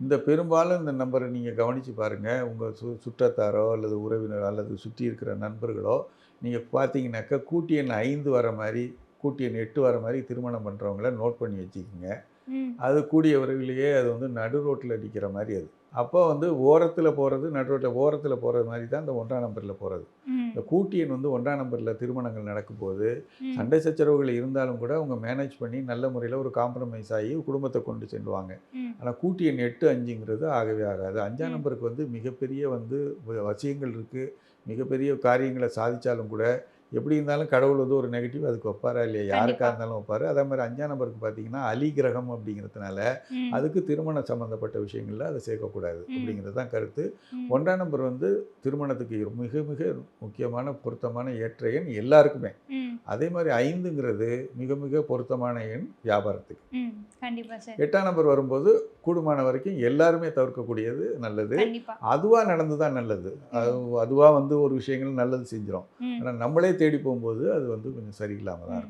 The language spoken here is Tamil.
இந்த பெரும்பாலும் இந்த நம்பரை நீங்கள் கவனித்து பாருங்கள். உங்கள் சுற்றத்தாரோ அல்லது உறவினரோ அல்லது சுற்றி இருக்கிற நண்பர்களோ நீங்கள் பார்த்தீங்கன்னாக்கா கூட்டு எண் 5 வர மாதிரி, கூட்டு எண் 8 வர மாதிரி திருமணம் பண்ணுறவங்கள நோட் பண்ணி வச்சுக்கோங்க. ம். அது கூடிய விரைவிலேயே அது வந்து நடு ரோட்டில் நிற்கிற மாதிரி அது. அப்போ வந்து ஓரத்தில் போகிறது, நடு ரோட்டில் ஓரத்தில் போகிறது மாதிரி தான் இந்த 1ஆம் நம்பரில் போகிறது. இந்த ம். கூட்டு எண் வந்து 1ஆம் நம்பரில் திருமணங்கள் நடக்கும்போது, ம். சண்டை சச்சரவுகள் இருந்தாலும் கூட அவங்க மேனேஜ் பண்ணி நல்ல முறையில் ஒரு காம்ப்ரமைஸ் ஆகி குடும்பத்தை கொண்டு செல்வாங்க. ம். ஆனால் கூட்டு எண் 8, 5ங்கிறது ஆகவே ஆகாது. 5ஆம் ம். நம்பருக்கு வந்து மிகப்பெரிய வந்து வசியங்கள் இருக்குது. மிகப்பெரிய காரியங்களை சாதித்தாலும் கூட எப்படி இருந்தாலும் கடவுள் வந்து ஒரு நெகட்டிவ் அதுக்கு வைப்பாரா இல்லையா? யாருக்கா கண்டிப்பா. இருந்தாலும் வைப்பாரு. அதே மாதிரி 5ஆம் நம்பருக்கு பார்த்தீங்கன்னா, அலி கிரகம் அப்படிங்கிறதுனால, ம். அதுக்கு திருமணம் சம்மந்தப்பட்ட விஷயங்கள்ல அதை சேர்க்கக்கூடாது ம். அப்படிங்கிறது தான் கருத்து. ம். 1ஆம் நம்பர் வந்து திருமணத்துக்கு மிக மிக முக்கியமான பொருத்தமான ஏற்ற எண் எல்லாருக்குமே. ம். அதே மாதிரி 5ங்கிறது மிக மிக பொருத்தமான எண் வியாபாரத்துக்கு. ம். கண்டிப்பா சார். 8ஆம் நம்பர் வரும்போது கூடுமான வரைக்கும் எல்லாருமே தவிர்க்கக்கூடியது நல்லது. கண்டிப்பா. அதுவா நடந்து தான் நல்லது. அது ம். அதுவா வந்து ஒரு விஷயங்கள் நல்லது செஞ்சிரும். ம். ஆனா நம்மளே தேடி போகும்போது அது வந்து கொஞ்சம் சரியில்லாம தான் ம். இருக்கும்.